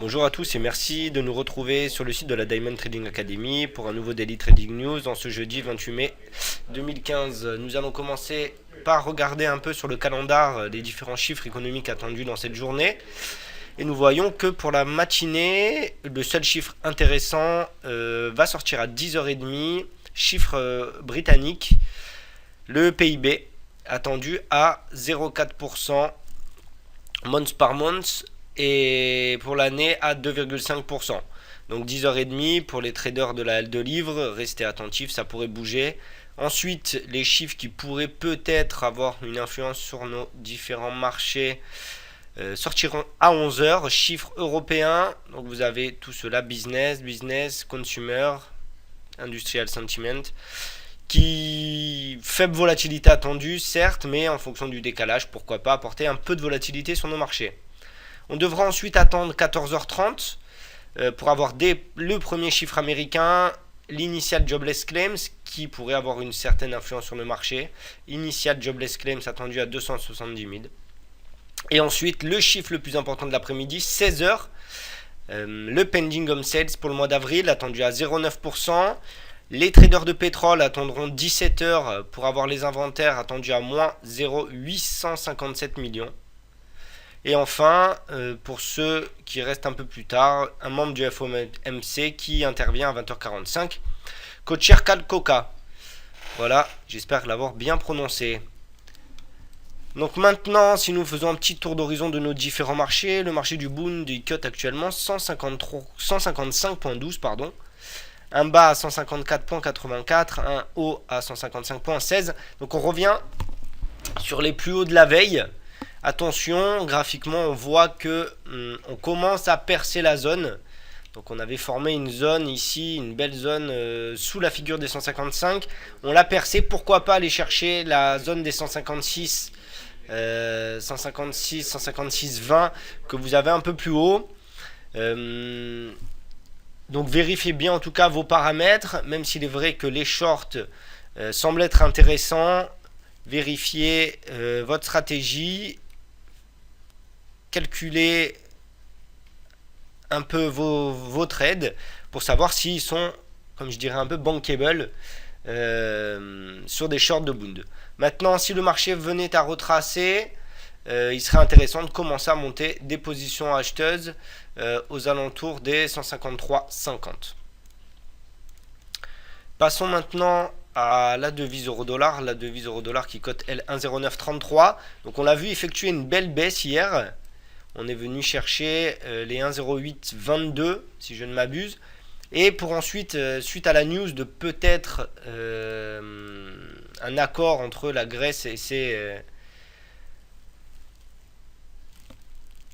Bonjour à tous et merci de nous retrouver sur le site de la Diamond Trading Academy pour un nouveau Daily Trading News dans ce jeudi 28 mai 2015. Nous allons commencer par regarder un peu sur le calendar les différents chiffres économiques attendus dans cette journée. Et nous voyons que pour la matinée, le seul chiffre intéressant va sortir à 10h30, chiffre britannique, le PIB attendu à 0,4% month par month et pour l'année à 2,5%. Donc 10h30 pour les traders de la L de livres, restez attentifs, ça pourrait bouger. Ensuite, les chiffres qui pourraient peut-être avoir une influence sur nos différents marchés sortiront à 11h. Chiffres européens, donc vous avez tout cela, business, consumer, industrial sentiment, qui faible volatilité attendue, certes, mais en fonction du décalage, pourquoi pas apporter un peu de volatilité sur nos marchés. On devra ensuite attendre 14h30 pour avoir le premier chiffre américain, l'initial jobless claims, qui pourrait avoir une certaine influence sur le marché. Initial jobless claims attendu à 270 000. Et ensuite, le chiffre le plus important de l'après-midi, 16h, le pending home sales pour le mois d'avril, attendu à 0,9%. Les traders de pétrole attendront 17h pour avoir les inventaires attendus à moins 0,857 millions. Et enfin, pour ceux qui restent un peu plus tard, un membre du FOMC qui intervient à 20h45, Kocher Kalkoka. Voilà, j'espère l'avoir bien prononcé. Donc maintenant, si nous faisons un petit tour d'horizon de nos différents marchés, le marché du Bund il cut actuellement 155.12, pardon. Un bas à 154.84, un haut à 155.16. Donc on revient sur les plus hauts de la veille. Attention, graphiquement, on voit que on commence à percer la zone. Donc on avait formé une zone ici, une belle zone sous la figure des 155. On l'a percé, pourquoi pas aller chercher la zone des 156, 156, 20 que vous avez un peu plus haut. Donc vérifiez bien en tout cas vos paramètres, même s'il est vrai que les shorts semblent être intéressants. Vérifiez votre stratégie. Calculez un peu vos trades pour savoir s'ils sont, comme je dirais, un peu bankable sur des shorts de Bund. Maintenant, si le marché venait à retracer, il serait intéressant de commencer à monter des positions acheteuses aux alentours des 153,50. Passons maintenant à la devise euro-dollar. La devise euro-dollar qui cote elle 1,0933. Donc on l'a vu effectuer une belle baisse hier. On est venu chercher les 1,0822 si je ne m'abuse. Et pour ensuite, suite à la news de peut-être un accord entre la Grèce et ses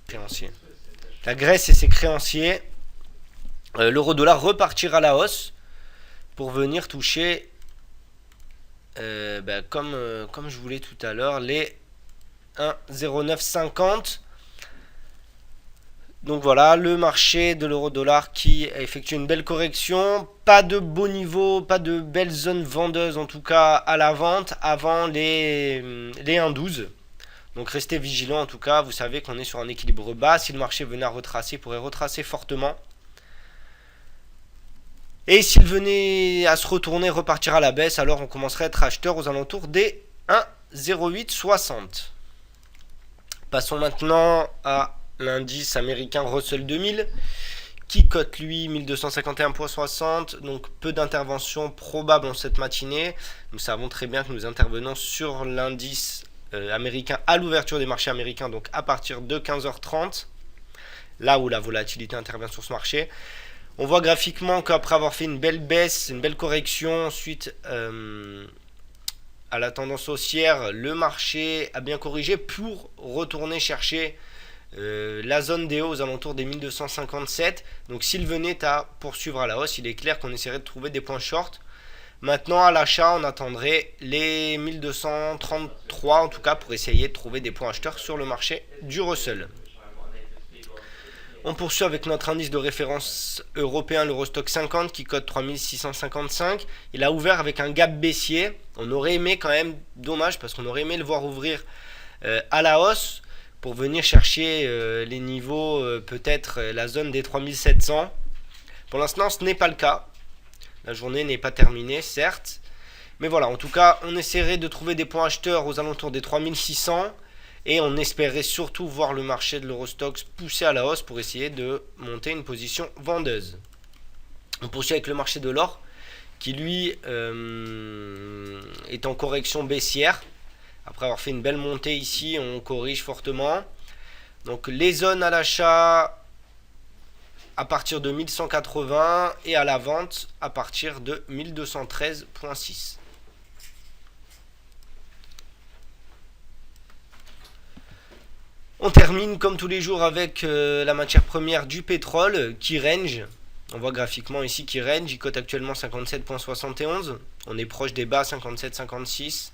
créanciers. La Grèce et ses créanciers, l'euro-dollar repartira à la hausse pour venir toucher, comme je voulais tout à l'heure, les 1,0950. Donc voilà, le marché de l'euro-dollar qui a effectué une belle correction. Pas de beau niveau, pas de belles zones vendeuses en tout cas à la vente avant les 1,12. Donc restez vigilants en tout cas, vous savez qu'on est sur un équilibre bas. Si le marché venait à retracer, il pourrait retracer fortement. Et s'il venait à se retourner, repartir à la baisse, alors on commencerait à être acheteur aux alentours des 1,0860. Passons maintenant à l'indice américain Russell 2000 qui cote lui 1251,60. Donc peu d'interventions probables en cette matinée. Nous savons très bien que nous intervenons sur l'indice américain à l'ouverture des marchés américains, donc à partir de 15h30, là où la volatilité intervient sur ce marché. On voit graphiquement qu'après avoir fait une belle baisse, une belle correction suite à la tendance haussière, le marché a bien corrigé pour retourner chercher la zone des hauts aux alentours des 1257. Donc s'il venait à poursuivre à la hausse, il est clair qu'on essaierait de trouver des points short. Maintenant à l'achat, on attendrait les 1233 en tout cas pour essayer de trouver des points acheteurs sur le marché du Russell. On poursuit avec notre indice de référence européen, l'Eurostock 50, qui cote 3655. Il a ouvert avec un gap baissier. On aurait aimé quand même, dommage, parce qu'on aurait aimé le voir ouvrir à la hausse. pour venir chercher les niveaux, peut-être la zone des 3700. Pour l'instant, ce n'est pas le cas. La journée n'est pas terminée, certes. Mais voilà, en tout cas, on essaierait de trouver des points acheteurs aux alentours des 3600. Et on espérait surtout voir le marché de l'Eurostoxx pousser à la hausse pour essayer de monter une position vendeuse. On poursuit avec le marché de l'or qui lui est en correction baissière. Après avoir fait une belle montée ici, on corrige fortement. Donc les zones à l'achat à partir de 1180 et à la vente à partir de 1213.6. On termine comme tous les jours avec la matière première du pétrole qui range. On voit graphiquement ici qui range, il cote actuellement 57.71. On est proche des bas 57,56.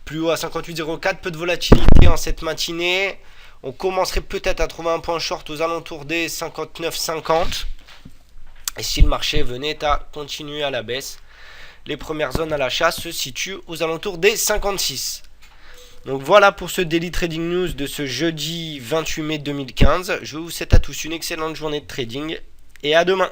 Plus haut à 58,04, peu de volatilité en cette matinée. On commencerait peut-être à trouver un point short aux alentours des 59,50. Et si le marché venait à continuer à la baisse, les premières zones à l'achat se situent aux alentours des 56. Donc voilà pour ce Daily Trading News de ce jeudi 28 mai 2015. Je vous souhaite à tous une excellente journée de trading et à demain.